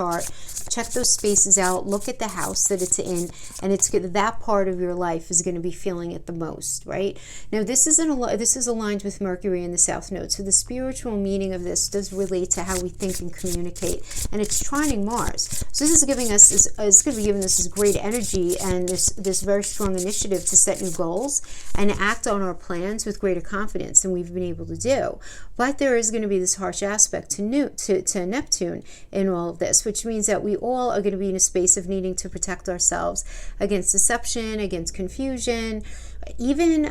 chart. Check those spaces out. Look at the house that it's in, and it's good. That part of your life is going to be feeling it the most, right? Now, this is aligned with Mercury in the South Node, so the spiritual meaning of this does relate to how we think and communicate, and it's trining Mars. So this is giving us it's going to be giving us this great energy and this very strong initiative to set new goals and act on our plans with greater confidence than we've been able to do. But there is going to be this harsh aspect to Neptune in all of this, which means that we all are going to be in a space of needing to protect ourselves against deception, against confusion, even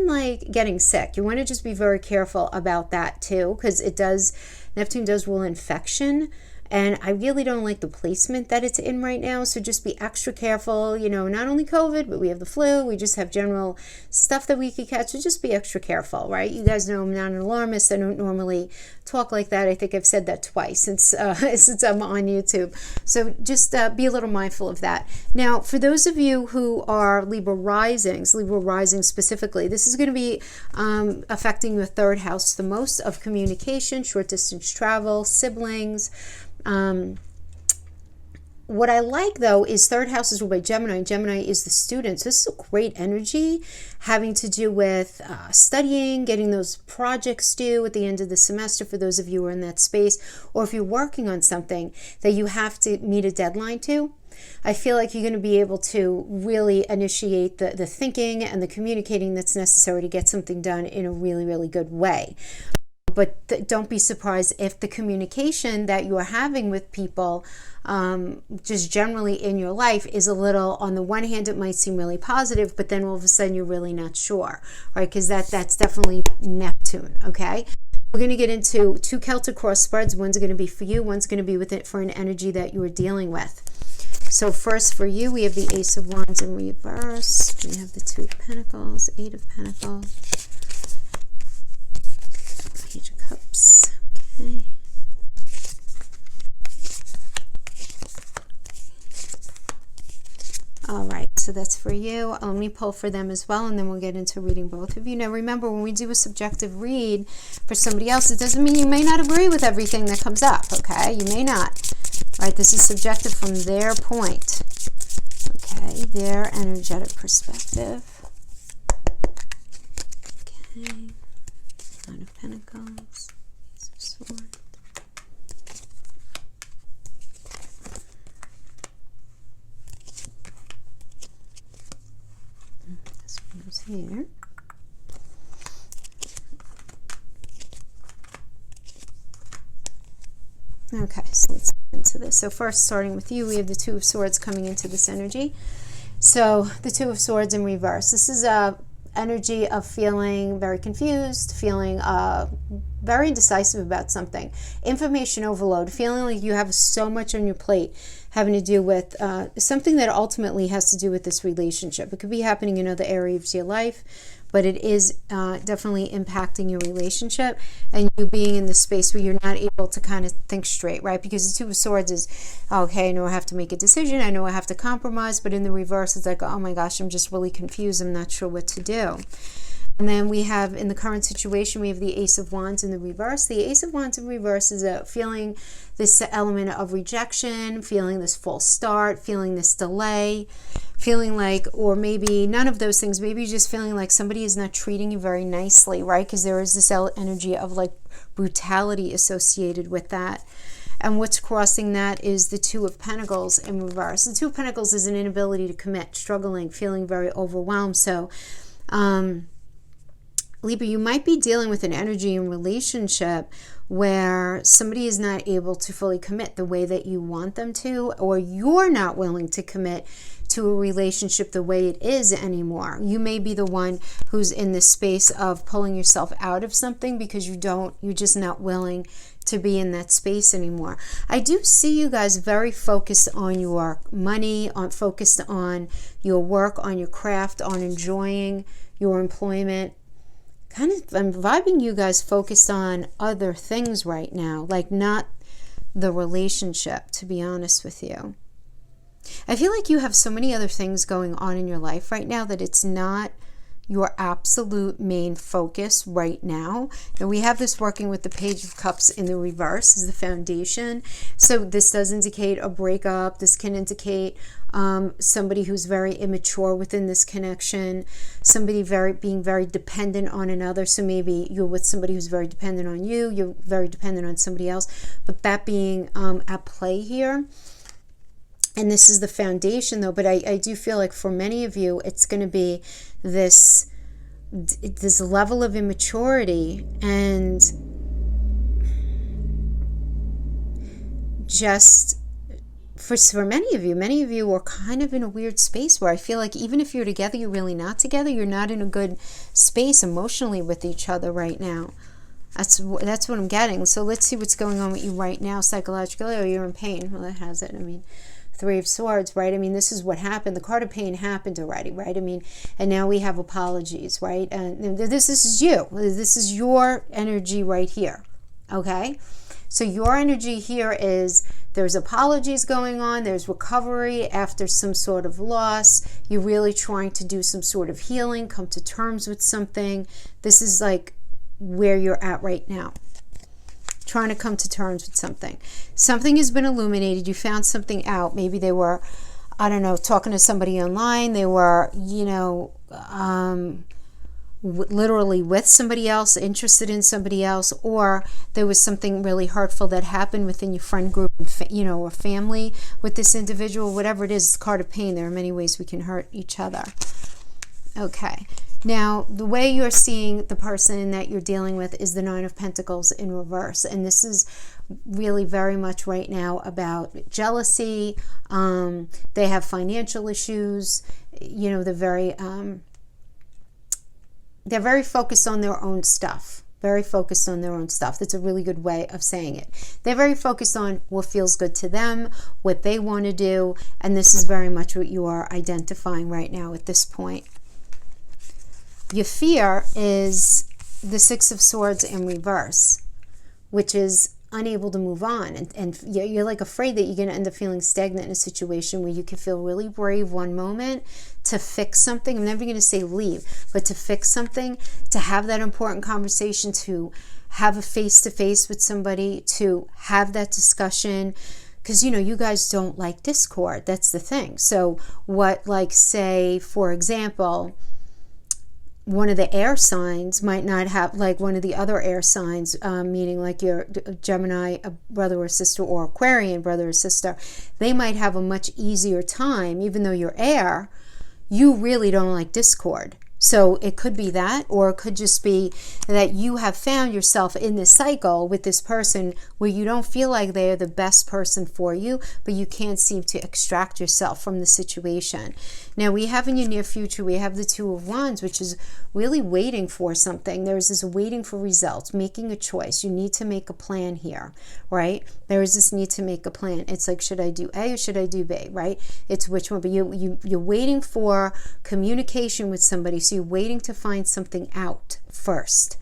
like getting sick. You want to just be very careful about that too, because Neptune does rule infection. And I really don't like the placement that it's in right now. So just be extra careful. Not only COVID, but we have the flu. We just have general stuff that we could catch. So just be extra careful, right? You guys know I'm not an alarmist. I don't normally talk like that. I think I've said that twice since I'm on YouTube. So just be a little mindful of that. Now, for those of you who are Libra rising specifically, this is going to be affecting your third house the most, of communication, short distance travel, siblings. What I like though is third house is ruled by Gemini, and Gemini is the student. So this is a great energy having to do with studying, getting those projects due at the end of the semester for those of you who are in that space, or if you're working on something that you have to meet a deadline to. I feel like you're going to be able to really initiate the thinking and the communicating that's necessary to get something done in a really, really good way. But don't be surprised if the communication that you are having with people, just generally in your life, is a little, on the one hand, it might seem really positive, but then all of a sudden you're really not sure, right? Because that's definitely Neptune, okay? We're going to get into two Celtic cross spreads. One's going to be for you, one's going to be with it for an energy that you are dealing with. So first for you, we have the Ace of Wands in reverse. We have the Two of Pentacles, Eight of Pentacles. Page of Cups. Okay. All right, so that's for you. Let me pull for them as well, and then we'll get into reading both of you. Now, remember, when we do a subjective read for somebody else, it doesn't mean you may not agree with everything that comes up, okay? You may not, right? This is subjective from their point, okay? Their energetic perspective. Okay. Nine of Pentacles, Ace of Swords. This one goes here. Okay, so let's get into this. So first, starting with you, we have the Two of Swords coming into this energy. So the Two of Swords in reverse. This is a energy of feeling very confused, feeling very indecisive about something, information overload, feeling like you have so much on your plate having to do with something that ultimately has to do with this relationship. It could be happening in other areas of your life, but it is definitely impacting your relationship, and you being in the space where you're not able to kind of think straight, right? Because the Two of Swords is, okay, I know I have to make a decision, I know I have to compromise, but in the reverse, it's like, oh my gosh, I'm just really confused, I'm not sure what to do. And then we have, in the current situation, we have the Ace of Wands in the reverse. The Ace of Wands in reverse is feeling this element of rejection, feeling this false start, feeling this delay, feeling like, or maybe none of those things, maybe just feeling like somebody is not treating you very nicely, right? Because there is this energy of like brutality associated with that. And what's crossing that is the Two of Pentacles in reverse. The Two of Pentacles is an inability to commit, struggling, feeling very overwhelmed. So, Libra, you might be dealing with an energy in relationship where somebody is not able to fully commit the way that you want them to, or you're not willing to commit to a relationship the way it is anymore. You may be the one who's in this space of pulling yourself out of something because you're just not willing to be in that space anymore. I do see you guys very focused on your money, focused on your work, on your craft, on enjoying your employment. I'm vibing you guys focused on other things right now, like not the relationship, to be honest with you. I feel like you have so many other things going on in your life right now that it's not your absolute main focus right now. Now we have this working with the Page of Cups in the reverse as the foundation. So this does indicate a breakup. This can indicate somebody who's very immature within this connection, somebody being very dependent on another. So maybe you're with somebody who's very dependent on you, you're very dependent on somebody else, but that being at play here. And this is the foundation though, but I do feel like for many of you, it's going to be this level of immaturity, and just for many of you are kind of in a weird space where I feel like even if you're together, you're really not together. You're not in a good space emotionally with each other right now. That's what I'm getting. So let's see what's going on with you right now psychologically. Oh, you're in pain. Well, that has it. I mean, Three of Swords, right? I mean, this is what happened. The card of pain happened already, right? I mean, and now we have apologies, right? And this is you. This is your energy right here, okay? So your energy here is there's apologies going on. There's recovery after some sort of loss. You're really trying to do some sort of healing, come to terms with something. This is like where you're at right now. Trying to come to terms with something. Something has been illuminated. You found something out. Maybe they were, I don't know, talking to somebody online. They were, literally with somebody else, interested in somebody else, or there was something really hurtful that happened within your friend group, or family with this individual. Whatever it is, it's the card of pain. There are many ways we can hurt each other. Okay. Now, the way you're seeing the person that you're dealing with is the Nine of Pentacles in reverse. And this is really very much right now about jealousy. They have financial issues. They're very focused on their own stuff. Very focused on their own stuff. That's a really good way of saying it. They're very focused on what feels good to them, what they want to do. And this is very much what you are identifying right now at this point. Your fear is the Six of Swords in reverse, which is unable to move on. And you're like afraid that you're going to end up feeling stagnant in a situation where you can feel really brave one moment to fix something. I'm never going to say leave, but to fix something, to have that important conversation, to have a face-to-face with somebody, to have that discussion. Because, you guys don't like discord. That's the thing. So what, say, for example, one of the air signs might not have, like one of the other air signs, meaning like your Gemini brother or sister, or Aquarian brother or sister, they might have a much easier time, even though you're air, you really don't like discord. So it could be that, or it could just be that you have found yourself in this cycle with this person where you don't feel like they are the best person for you, but you can't seem to extract yourself from the situation. Now we have in your near future, we have the Two of Wands, which is really waiting for something. There's this waiting for results, making a choice. You need to make a plan here, right? There is this need to make a plan. It's like, should I do A or should I do B, right? It's which one, but you're waiting for communication with somebody. So you're waiting to find something out first.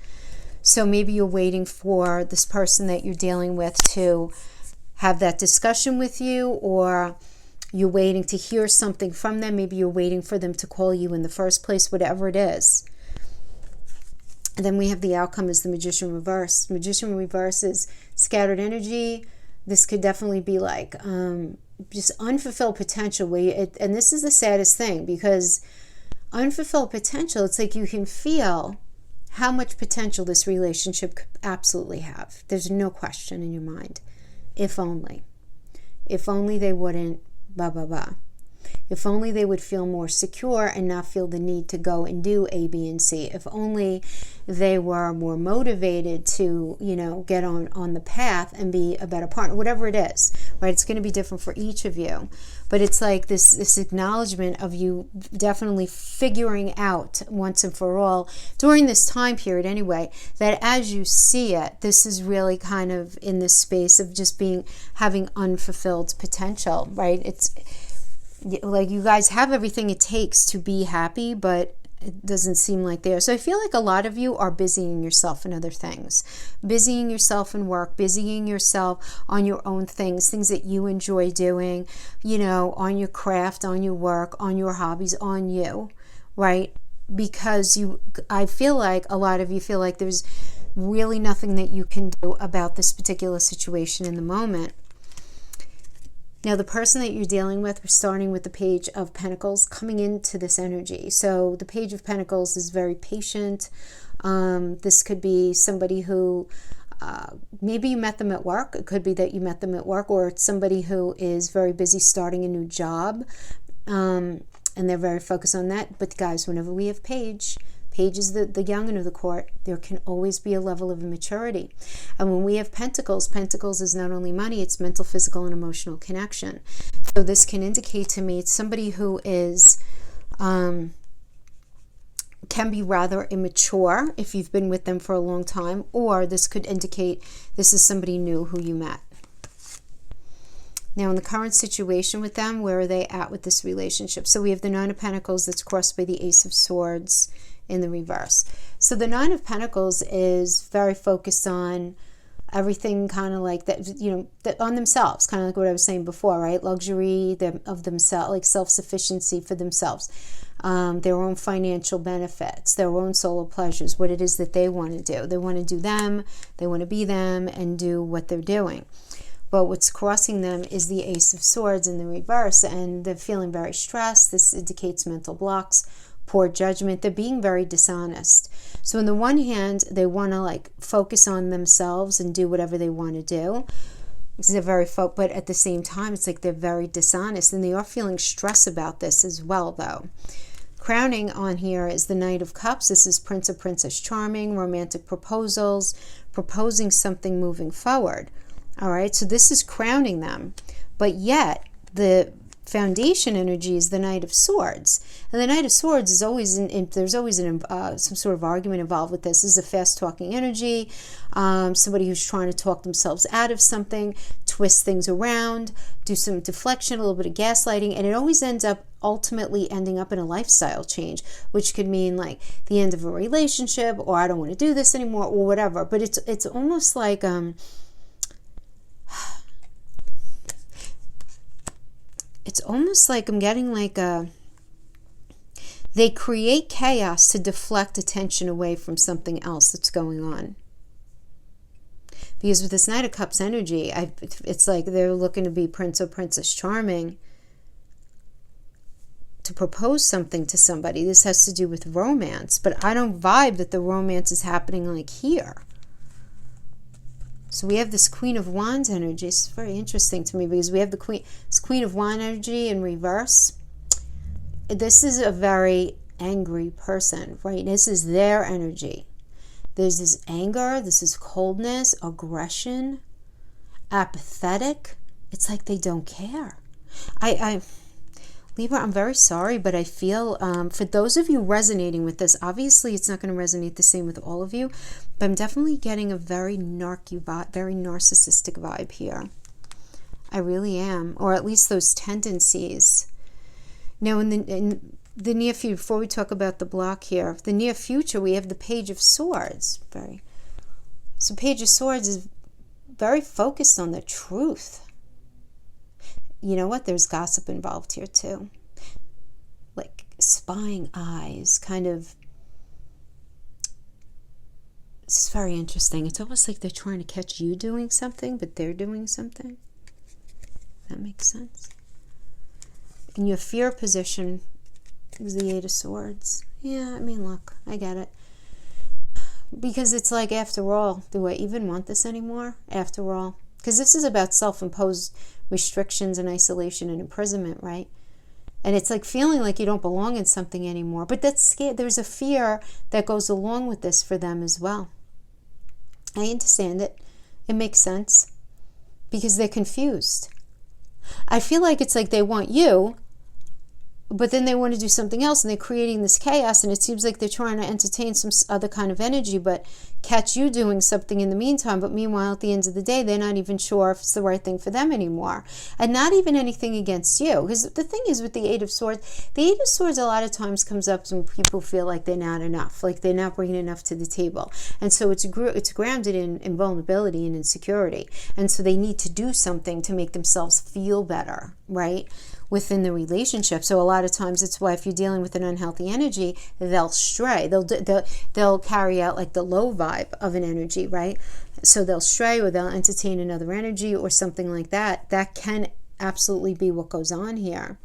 So maybe you're waiting for this person that you're dealing with to have that discussion with you, or you're waiting to hear something from them. Maybe you're waiting for them to call you in the first place, whatever it is. And then we have the outcome is the Magician reverse. Magician reverse is scattered energy. This could definitely be like just unfulfilled potential. And this is the saddest thing, because unfulfilled potential, it's like you can feel how much potential this relationship could absolutely have. There's no question in your mind. If only. If only they wouldn't blah, blah, blah. If only they would feel more secure and not feel the need to go and do A, B, and C. If only they were more motivated to, get on the path and be a better partner, whatever it is, right? It's going to be different for each of you. But it's like this acknowledgement of you definitely figuring out once and for all during this time period anyway, that as you see it, this is really kind of in this space of just having unfulfilled potential, right? It's like you guys have everything it takes to be happy, but it doesn't seem like they are. So I feel like a lot of you are busying yourself in other things, busying yourself in work, busying yourself on your own things that you enjoy doing, on your craft, on your work, on your hobbies, on you, right? because I feel like a lot of you feel like there's really nothing that you can do about this particular situation in the moment. Now, the person that you're dealing with, we're starting with the Page of Pentacles coming into this energy. So the Page of Pentacles is very patient. This could be somebody who maybe you met them at work. It could be that you met them at work, or it's somebody who is very busy starting a new job, and they're very focused on that. But guys, whenever we have Page is the young'un of the court, there can always be a level of immaturity. And when we have Pentacles is not only money, it's mental, physical, and emotional connection. So this can indicate to me it's somebody who is can be rather immature if you've been with them for a long time, or this could indicate this is somebody new who you met. Now, in the current situation with them, where are they at with this relationship? So we have the Nine of Pentacles that's crossed by the Ace of Swords in the reverse. So the Nine of Pentacles is very focused on everything kind of like that, you know, that on themselves, kind of like what I was saying before, right? Luxury of themselves, like self-sufficiency for themselves, their own financial benefits, their own soul pleasures, what it is that they want to do. They want to do them, they want to be them and do what they're doing. But what's crossing them is the Ace of Swords in the reverse, and they're feeling very stressed. This indicates mental blocks, poor judgment. They're being very dishonest. So on the one hand, they want to like focus on themselves and do whatever they want to do. They're very but at the same time, it's like they're very dishonest, and they are feeling stress about this as well, though. Crowning on here is the Knight of Cups. This is Prince or Princess Charming, romantic proposals, proposing something moving forward. All right, so this is crowning them, but yet the foundation energy is the Knight of Swords, and the Knight of Swords is always there's always some sort of argument involved with this. This is a fast-talking energy, somebody who's trying to talk themselves out of something, twist things around, do some deflection, a little bit of gaslighting, and it always ends up ultimately ending up in a lifestyle change, which could mean like the end of a relationship, or I don't want to do this anymore, or whatever. But it's almost like it's almost like I'm getting like they create chaos to deflect attention away from something else that's going on. Because with this Knight of Cups energy, it's like they're looking to be Prince or Princess Charming to propose something to somebody. This has to do with romance, but I don't vibe that the romance is happening like here. So we have this Queen of Wands energy. It's very interesting to me because we have this Queen of Wands energy in reverse. This is a very angry person, right? This is their energy. There's this anger, this is coldness, aggression, apathetic. It's like they don't care. Libra, I'm very sorry, but I feel for those of you resonating with this, obviously it's not going to resonate the same with all of you, but I'm definitely getting a very narky vibe, very narcissistic vibe here. I really am, or at least those tendencies. Now, in the near future, before we talk about the block here, the near future, we have the Page of Swords. So Page of Swords is very focused on the truth. You know what? There's gossip involved here too. Like spying eyes, kind of. This is very interesting. It's almost like they're trying to catch you doing something, but they're doing something. That makes sense. In your fear position is the Eight of Swords. Yeah, I mean, look, I get it. Because it's like, after all, do I even want this anymore? After all. Because this is about self-imposed restrictions and isolation and imprisonment, right? And it's like feeling like you don't belong in something anymore. But that's scary. There's a fear that goes along with this for them as well. I understand it. It makes sense. Because they're confused. I feel like it's like they want you, but then they want to do something else, and they're creating this chaos, and it seems like they're trying to entertain some other kind of energy, but catch you doing something in the meantime. But meanwhile, at the end of the day, they're not even sure if it's the right thing for them anymore. And not even anything against you. Because the thing is with the Eight of Swords, the Eight of Swords a lot of times comes up when people feel like they're not enough, like they're not bringing enough to the table. And so it's grounded in vulnerability and insecurity. And so they need to do something to make themselves feel better, right? within the relationship. So a lot of times it's why if you're dealing with an unhealthy energy, they'll stray. They'll carry out like the low vibe of an energy, right? So they'll stray, or they'll entertain another energy or something like that. That can absolutely be what goes on here.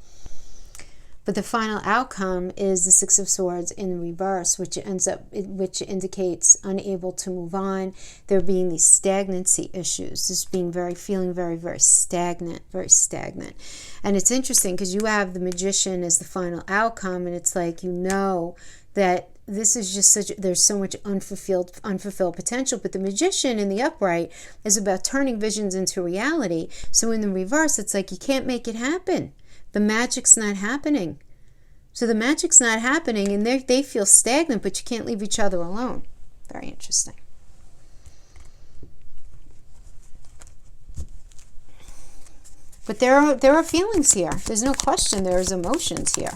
But the final outcome is the Six of Swords in reverse, which indicates unable to move on. There being these stagnancy issues, just feeling very, very stagnant, And it's interesting because you have the Magician as the final outcome, and it's like, that this is just there's so much unfulfilled potential. But the Magician in the upright is about turning visions into reality. So in the reverse, it's like you can't make it happen. The magic's not happening. So the magic's not happening, and they feel stagnant, but you can't leave each other alone. Very interesting. But there are feelings here. There's no question there's emotions here.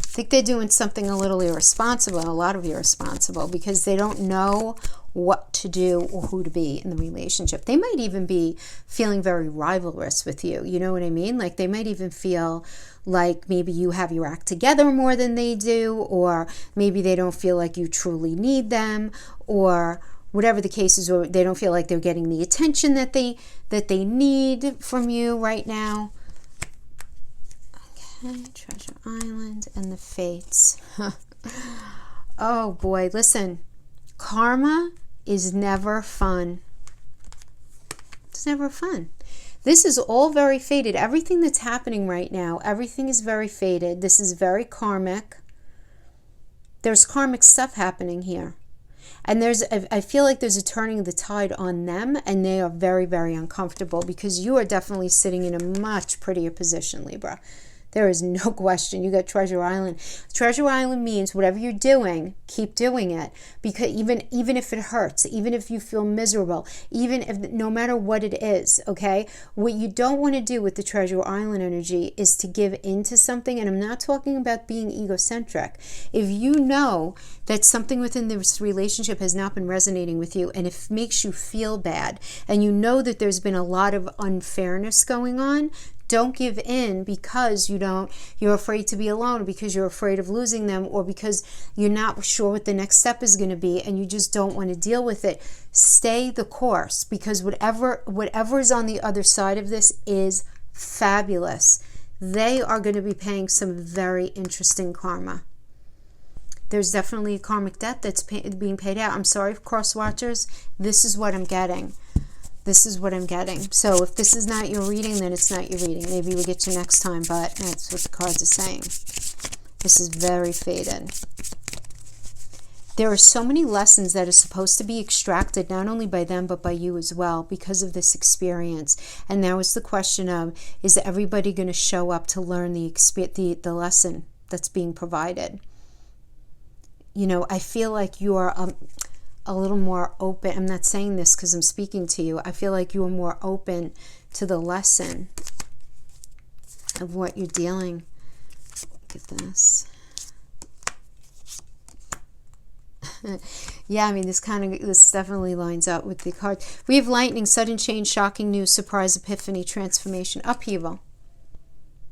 I think they're doing something a little irresponsible, a lot of irresponsible, because they don't know what to do or who to be in the relationship. They might even be feeling very rivalrous with you. You know what I mean? Like they might even feel like maybe you have your act together more than they do, or maybe they don't feel like you truly need them, or whatever the case is, or they don't feel like they're getting the attention that they need from you right now. Okay, Treasure Island and the Fates. Oh boy, listen. Karma is never fun. It's never fun. This is all very fated. Everything that's happening right now, everything is very fated. This is very karmic. There's karmic stuff happening here. And I feel like there's a turning of the tide on them, and they are very, very uncomfortable because you are definitely sitting in a much prettier position, Libra. There is no question. You got Treasure Island. Treasure Island means whatever you're doing, keep doing it. Because even if it hurts, even if you feel miserable, even if no matter what it is, okay? What you don't want to do with the Treasure Island energy is to give in to something. And I'm not talking about being egocentric. If you know that something within this relationship has not been resonating with you, and it makes you feel bad, and you know that there's been a lot of unfairness going on, don't give in because you're afraid to be alone, or because you're afraid of losing them, or because you're not sure what the next step is going to be and you just don't want to deal with it. Stay the course, because whatever is on the other side of this is fabulous. They are going to be paying some very interesting karma. There's definitely a karmic debt that's being paid out. I'm sorry, cross watchers. This is what I'm getting. This is what I'm getting. So if this is not your reading, then it's not your reading. Maybe we'll get you next time, but that's what the cards are saying. This is very faded. There are so many lessons that are supposed to be extracted, not only by them, but by you as well, because of this experience. And now is the question of, is everybody going to show up to learn the lesson that's being provided? I feel like you are a little more open. I'm not saying this because I'm speaking to you. I feel like you are more open to the lesson of what you're dealing. Look at this. Yeah, I mean, this definitely lines up with the card. We have lightning, sudden change, shocking news, surprise, epiphany, transformation, upheaval,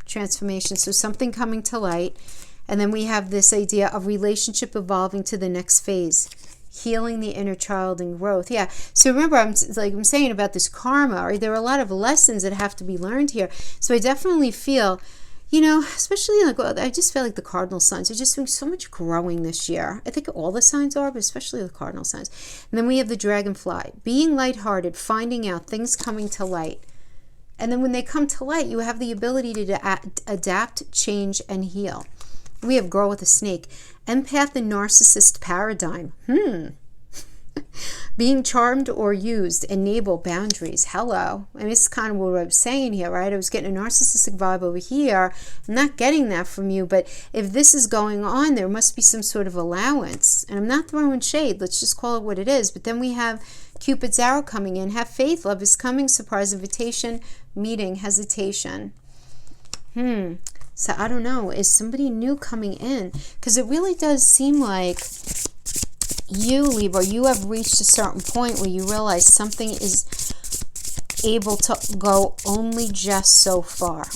transformation. So something coming to light. And then we have this idea of relationship evolving to the next phase. Healing the inner child and growth. Yeah. So remember, I'm saying about this karma, right? There are a lot of lessons that have to be learned here. So I definitely feel, especially I just feel like the cardinal signs are just doing so much growing this year. I think all the signs are, but especially the cardinal signs. And then we have the dragonfly, being lighthearted, finding out things coming to light. And then when they come to light, you have the ability to adapt, change, and heal. We have girl with a snake. Empath and narcissist paradigm. Being charmed or used. Enable boundaries. Hello. And this is kind of what I was saying here, right? I was getting a narcissistic vibe over here. I'm not getting that from you. But if this is going on, there must be some sort of allowance. And I'm not throwing shade. Let's just call it what it is. But then we have Cupid's arrow coming in. Have faith. Love is coming. Surprise invitation. Meeting. Hesitation. So I don't know, is somebody new coming in? Because it really does seem like you, Libra, you have reached a certain point where you realize something is able to go only just so far.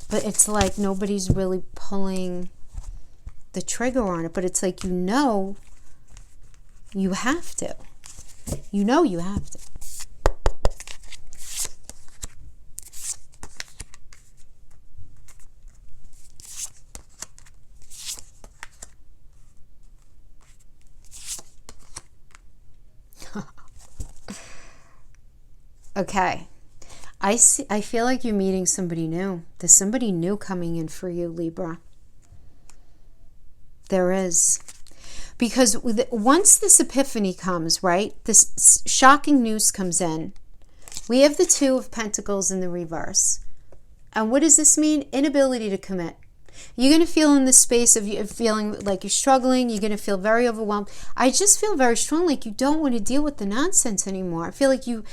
But it's like nobody's really pulling the trigger on it. But it's like, you know, you have to. You know you have to. Okay. I feel like you're meeting somebody new. There's somebody new coming in for you, Libra. There is. Because once this epiphany comes, right, this shocking news comes in. We have the Two of Pentacles in the reverse. And what does this mean? Inability to commit. You're going to feel in this space of you feeling like you're struggling. You're going to feel very overwhelmed. I just feel very strong like you don't want to deal with the nonsense anymore. I feel like you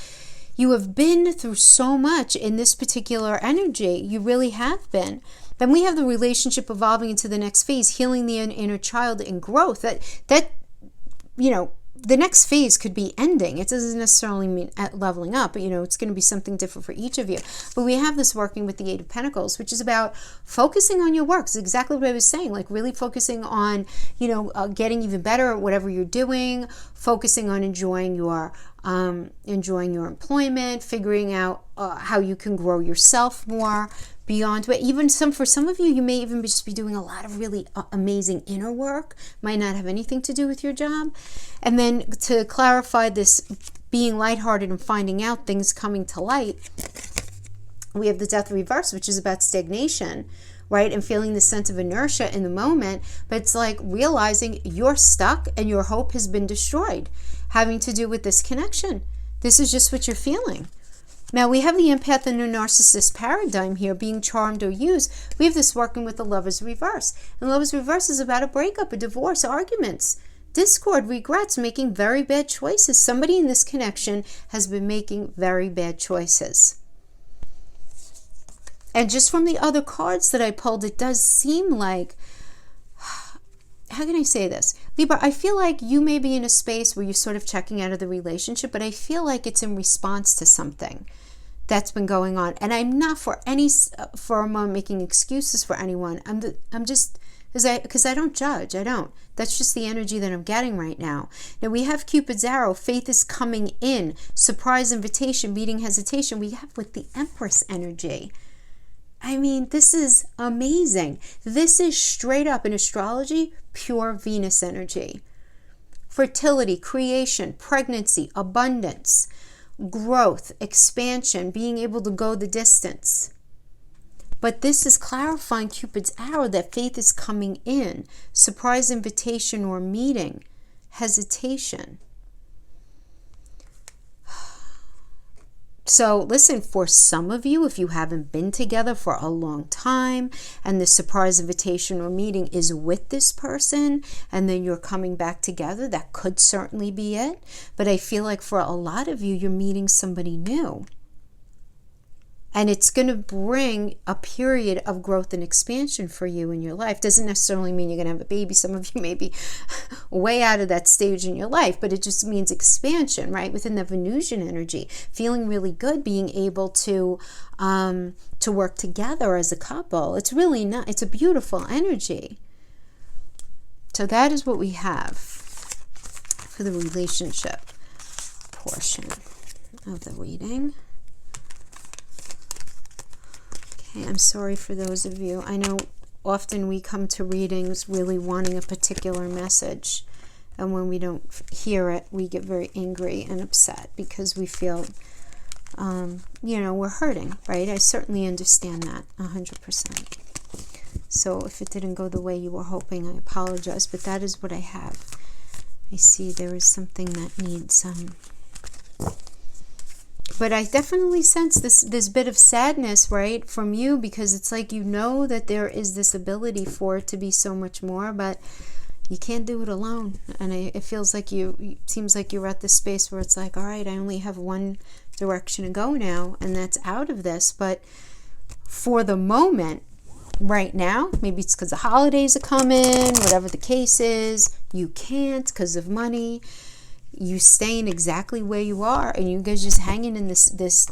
have been through so much in this particular energy. You really have been. Then we have the relationship evolving into the next phase, healing the inner child and growth. That you know, the next phase could be ending. It doesn't necessarily mean leveling up, but, you know, it's going to be something different for each of you. But we have this working with the Eight of Pentacles, which is about focusing on your work. It's exactly what I was saying, like really focusing on, you know, getting even better at whatever you're doing, focusing on enjoying your employment, figuring out how you can grow yourself more beyond what even for some of you, you may even just be doing a lot of really amazing inner work, might not have anything to do with your job. And then to clarify this being lighthearted and finding out things coming to light, we have the Death reverse, which is about stagnation, right? And feeling the sense of inertia in the moment, but it's like realizing you're stuck and your hope has been destroyed, having to do with this connection. This is just what you're feeling. Now, we have the empath and the narcissist paradigm here, being charmed or used. We have this working with the Lover's reverse. And Lover's reverse is about a breakup, a divorce, arguments, discord, regrets, making very bad choices. Somebody in this connection has been making very bad choices. And just from the other cards that I pulled, it does seem like, how can I say this? Libra, I feel like you may be in a space where you're sort of checking out of the relationship, but I feel like it's in response to something that's been going on. And I'm not for a moment making excuses for anyone. I'm just, because I don't judge. I don't. That's just the energy that I'm getting right now. Now we have Cupid's arrow. Faith is coming in. Surprise invitation, meeting hesitation. We have with the Empress energy. I mean, this is amazing. This is straight up in astrology, pure Venus energy. Fertility, creation, pregnancy, abundance, growth, expansion, being able to go the distance. But this is clarifying Cupid's arrow that faith is coming in. Surprise invitation or meeting, hesitation. So listen, for some of you, if you haven't been together for a long time and the surprise invitation or meeting is with this person and then you're coming back together, that could certainly be it. But I feel like for a lot of you, you're meeting somebody new. And it's going to bring a period of growth and expansion for you in your life. Doesn't necessarily mean you're going to have a baby. Some of you may be way out of that stage in your life, but it just means expansion, right? Within the Venusian energy, feeling really good, being able to work together as a couple. It's really not, it's a beautiful energy. So that is what we have for the relationship portion of the reading. I'm sorry for those of you. I know often we come to readings really wanting a particular message, and when we don't hear it, we get very angry and upset because we feel, we're hurting, right? I certainly understand that 100%. So if it didn't go the way you were hoping, I apologize, but that is what I have. I see there is something that needs but I definitely sense this bit of sadness, right, from you, because it's like you know that there is this ability for it to be so much more, but you can't do it alone. And it feels like it seems like you're at this space where it's like, all right, I only have one direction to go now, and that's out of this. But for the moment, right now, maybe it's because the holidays are coming, whatever the case is, you can't because of money. you staying exactly where you are, and you guys just hanging in this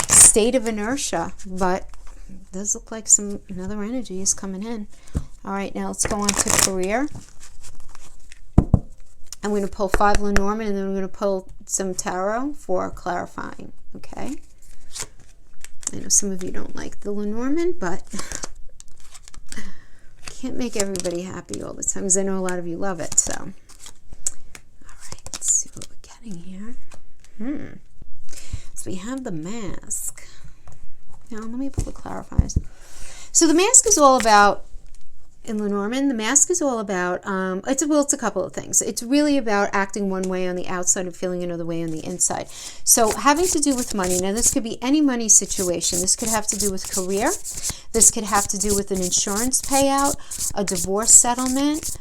state of inertia. But it does look like another energy is coming in. All right, now let's go on to career. I'm going to pull 5 Lenormand, and then I'm going to pull some tarot for clarifying. Okay. I know some of you don't like the Lenormand, but can't make everybody happy all the time, because I know a lot of you love it. So, all right, let's see what we're getting here. So we have the Mask. Now let me pull the clarifiers. So the Mask is all about, in Lenormand, the Mask is all about, it's a couple of things. It's really about acting one way on the outside and feeling another way on the inside. So having to do with money. Now this could be any money situation. This could have to do with career. This could have to do with an insurance payout, a divorce settlement,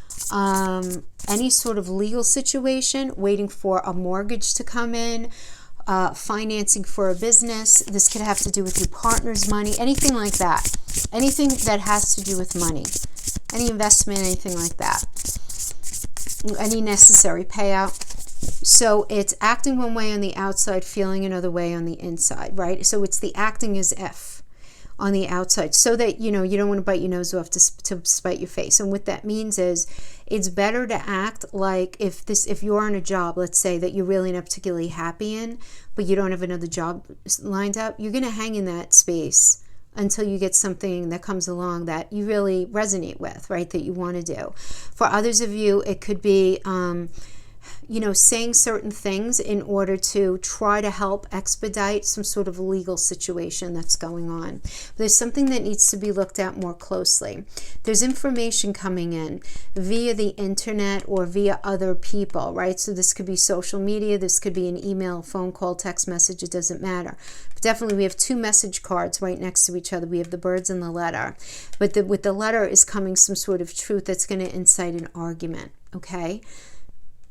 any sort of legal situation, waiting for a mortgage to come in, financing for a business. This could have to do with your partner's money, anything like that. Anything that has to do with money. Any investment, anything like that. Any necessary payout. So it's acting one way on the outside, feeling another way on the inside, right? So it's the acting as if on the outside, so that, you don't want to bite your nose off to spite your face. And what that means is it's better to act like if you're on a job, let's say, that you're really not particularly happy in, but you don't have another job lined up, you're going to hang in that space until you get something that comes along that you really resonate with, right, that you want to do. For others of you, it could be, saying certain things in order to try to help expedite some sort of legal situation that's going on. There's something that needs to be looked at more closely. There's information coming in via the internet or via other people, right? So this could be social media, this could be an email, phone call, text message, it doesn't matter. But definitely we have 2 message cards right next to each other. We have the birds and the letter. But with the letter is coming some sort of truth that's going to incite an argument, okay?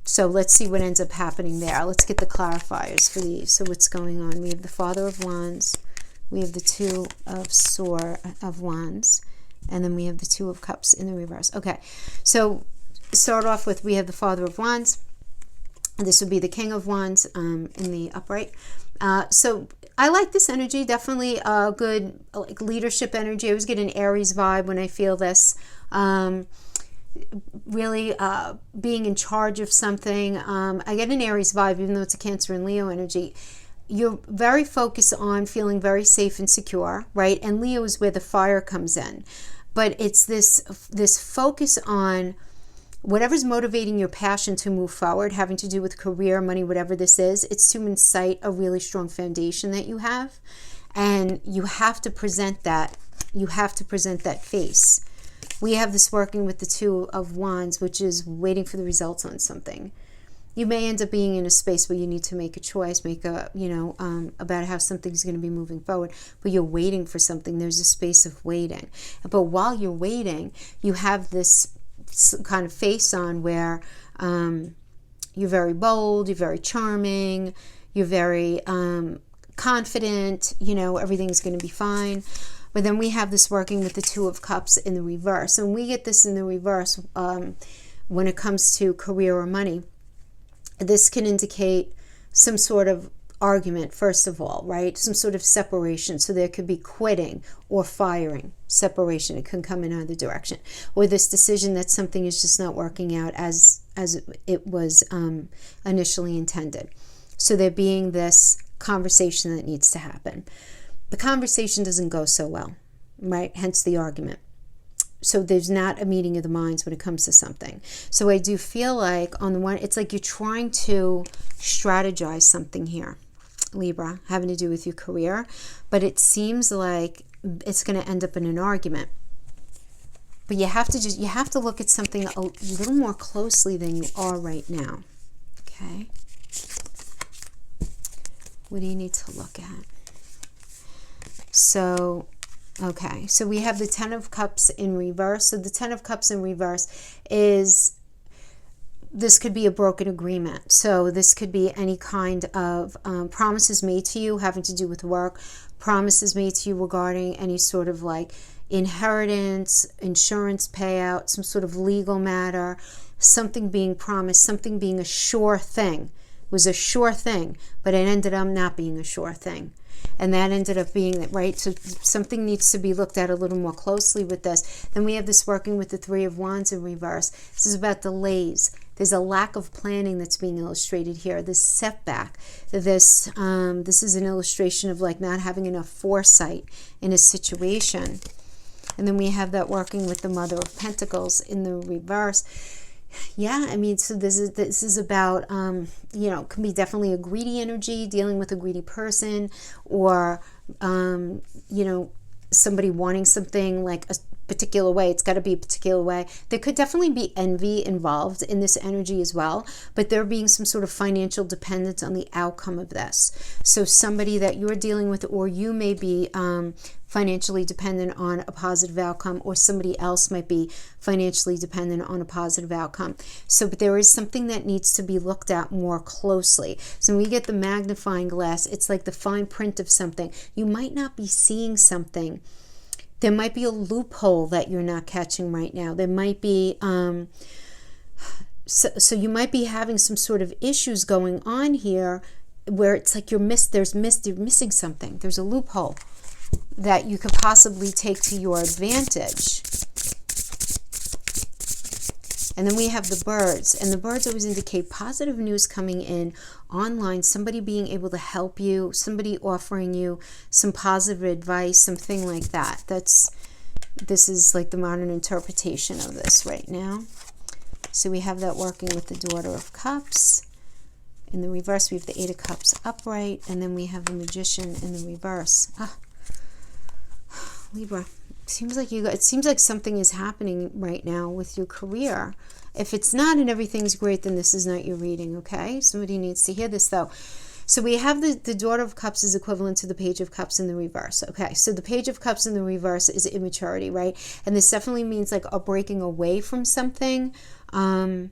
So let's see what ends up happening there. Let's get the clarifiers for these. So what's going on? We have the Father of Wands. We have the 2 of Wands. And then we have the 2 of Cups in the reverse. Okay. So start off with, we have the Father of Wands. This would be the King of Wands in the upright. So I like this energy. Definitely a good leadership energy. I always get an Aries vibe when I feel this. Really being in charge of something. I get an Aries vibe, even though it's a Cancer and Leo energy. You're very focused on feeling very safe and secure, right? And Leo is where the fire comes in. But it's this focus on whatever's motivating your passion to move forward, having to do with career, money, whatever this is. It's to incite a really strong foundation that you have. And you have to present that. You have to present that face. We have this working with the 2 of Wands, which is waiting for the results on something. You may end up being in a space where you need to make a choice, about how something's going to be moving forward, but you're waiting for something. There's a space of waiting. But while you're waiting, you have this kind of face on where you're very bold, you're very charming, you're very confident, everything's going to be fine. But then we have this working with the 2 of Cups in the reverse. And we get this in the reverse when it comes to career or money. This can indicate some sort of argument, first of all, right? Some sort of separation. So there could be quitting or firing, separation. It can come in either direction. Or this decision that something is just not working out as it was initially intended. So there being this conversation that needs to happen. The conversation doesn't go so well, right? Hence the argument. So there's not a meeting of the minds when it comes to something. So I do feel like, on the one, it's like you're trying to strategize something here, Libra, having to do with your career, but it seems like it's going to end up in an argument. But you have to look at something a little more closely than you are right now. Okay? What do you need to look at? So, okay, so we have the 10 of Cups in reverse. So the 10 of Cups in reverse is, this could be a broken agreement. So this could be any kind of promises made to you having to do with work, promises made to you regarding any sort of like inheritance, insurance payout, some sort of legal matter, something being promised, something being a sure thing was a sure thing, but it ended up not being a sure thing. And that ended up being that, right? So something needs to be looked at a little more closely with this. Then we have this working with the Three of Wands in reverse. This is about delays. There's a lack of planning that's being illustrated here. This setback. This is an illustration of like not having enough foresight in a situation. And then we have that working with the Mother of Pentacles in the reverse. Yeah, I mean, so this is about, you know, can be definitely a greedy energy, dealing with a greedy person, or, you know, somebody wanting something like a particular way. It's got to be a particular way. There could definitely be envy involved in this energy as well, but there being some sort of financial dependence on the outcome of this. So somebody that you're dealing with, or you may be financially dependent on a positive outcome, or somebody else might be financially dependent on a positive outcome. So, but there is something that needs to be looked at more closely. So when we get the magnifying glass, it's like the fine print of something. You might not be seeing something. There might be a loophole that you're not catching right now. There might be, so you might be having some sort of issues going on here where it's like you're missing something. There's a loophole that you could possibly take to your advantage. And then we have the birds, and the birds always indicate positive news coming in online, somebody being able to help you, somebody offering you some positive advice, something like that. This is like the modern interpretation of this right now. So we have that working with the Daughter of Cups. In the reverse, we have the Eight of Cups upright, and then we have the Magician in the reverse. Libra, it seems like something is happening right now with your career. If it's not and everything's great, then this is not your reading, okay? Somebody needs to hear this, though. So we have the Daughter of Cups is equivalent to the Page of Cups in the reverse, okay? So the Page of Cups in the reverse is immaturity, right? And this definitely means like a breaking away from something, kind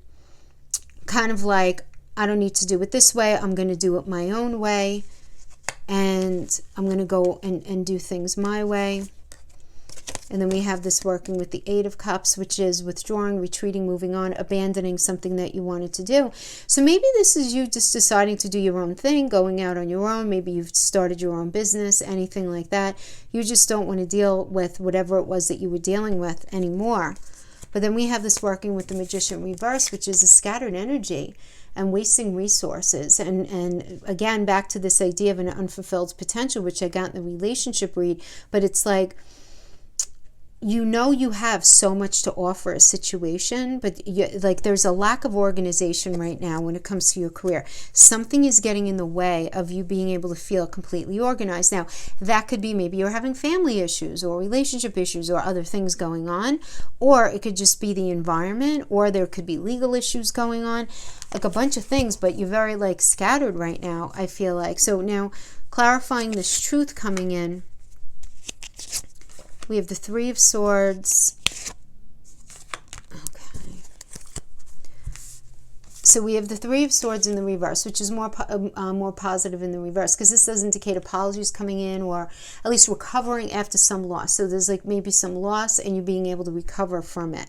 of like, I don't need to do it this way. I'm going to do it my own way, and I'm going to go and do things my way. And then we have this working with the Eight of Cups, which is withdrawing, retreating, moving on, abandoning something that you wanted to do. So maybe this is you just deciding to do your own thing, going out on your own. Maybe you've started your own business, anything like that. You just don't want to deal with whatever it was that you were dealing with anymore. But then we have this working with the Magician reverse, which is a scattered energy and wasting resources. And again, back to this idea of an unfulfilled potential, which I got in the relationship read, but it's like, you know, you have so much to offer a situation, but like there's a lack of organization right now when it comes to your career. Something is getting in the way of you being able to feel completely organized. Now, that could be maybe you're having family issues or relationship issues or other things going on, or it could just be the environment, or there could be legal issues going on, like a bunch of things, but you're very like scattered right now, I feel like. So now clarifying this truth coming in, we have the Three of Swords. Okay. So we have the Three of Swords in the reverse, which is more positive in the reverse, because this does indicate apologies coming in, or at least recovering after some loss. So there's like maybe some loss and you being able to recover from it.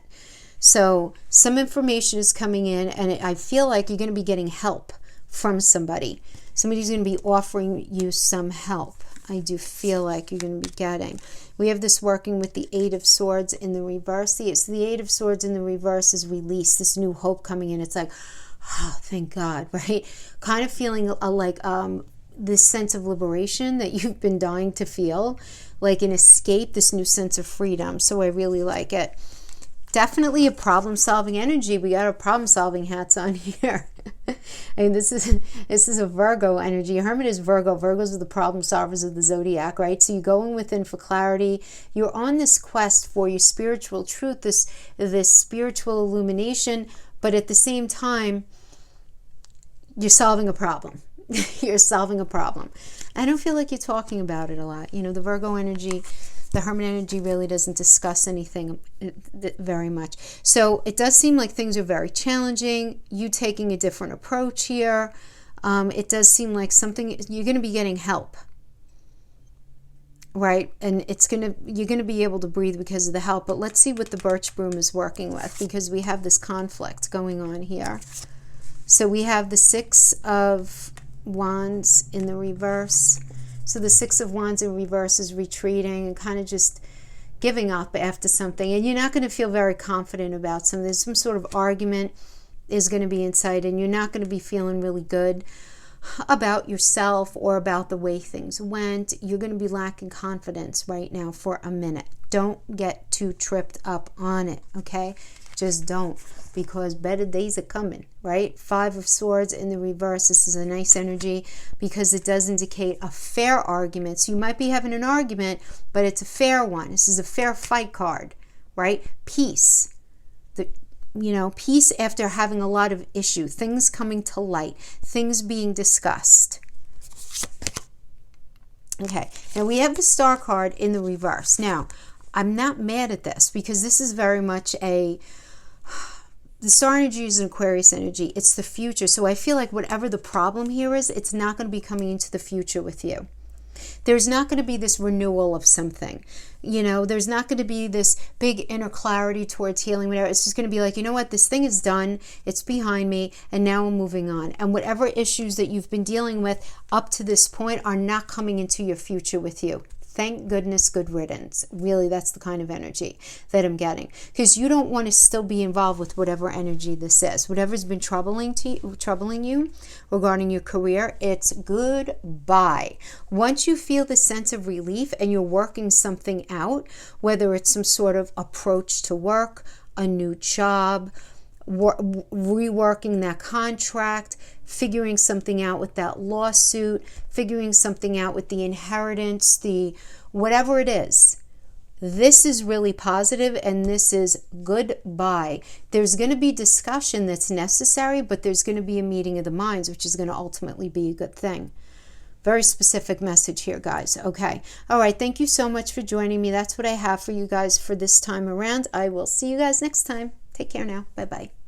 So some information is coming in, and I feel like you're going to be getting help from somebody. Somebody's going to be offering you some help. I do feel like you're going to be getting. We have this working with the Eight of Swords in the reverse. So the Eight of Swords in the reverse is release, this new hope coming in. It's like, oh, thank God, right? Kind of feeling like this sense of liberation that you've been dying to feel, like an escape, this new sense of freedom. So I really like it. Definitely a problem-solving energy. We got our problem-solving hats on here. I mean, this is a Virgo energy. Hermit is Virgo. Virgos are the problem solvers of the zodiac, right? So you're going within for clarity. You're on this quest for your spiritual truth, this spiritual illumination, but at the same time, you're solving a problem. You're solving a problem. I don't feel like you're talking about it a lot. You know, the Virgo energy, the Hermit energy really doesn't discuss anything very much. So it does seem like things are very challenging. You taking a different approach here. It does seem like you're going to be getting help, right? And you're going to be able to breathe because of the help. But let's see what the Birch Broom is working with, because we have this conflict going on here. So we have the Six of Wands in the reverse. So the Six of Wands in reverse is retreating and kind of just giving up after something. And you're not going to feel very confident about something. There's some sort of argument is going to be in sight, and you're not going to be feeling really good about yourself or about the way things went. You're going to be lacking confidence right now for a minute. Don't get too tripped up on it, okay? Just don't, because better days are coming, right? Five of Swords in the reverse. This is a nice energy because it does indicate a fair argument. So you might be having an argument, but it's a fair one. This is a fair fight card, right? Peace. Peace after having a lot of issue, things coming to light, things being discussed. Okay, now we have the Star card in the reverse. Now, I'm not mad at this because this is very much the Star energy is an Aquarius energy. It's the future. So I feel like whatever the problem here is, it's not going to be coming into the future with you. There's not going to be this renewal of something. There's not going to be this big inner clarity towards healing, whatever. It's just going to be like, you know what, this thing is done, it's behind me, and now I'm moving on. And whatever issues that you've been dealing with up to this point are not coming into your future with you. Thank goodness, good riddance. Really, that's the kind of energy that I'm getting. Because you don't want to still be involved with whatever energy this is. Whatever's been troubling you regarding your career, it's goodbye. Once you feel the sense of relief and you're working something out, whether it's some sort of approach to work, a new job, reworking that contract, figuring something out with that lawsuit, figuring something out with the inheritance, whatever it is. This is really positive, and this is goodbye. There's going to be discussion that's necessary, but there's going to be a meeting of the minds, which is going to ultimately be a good thing. Very specific message here, guys. Okay. All right. Thank you so much for joining me. That's what I have for you guys for this time around. I will see you guys next time. Take care now. Bye-bye.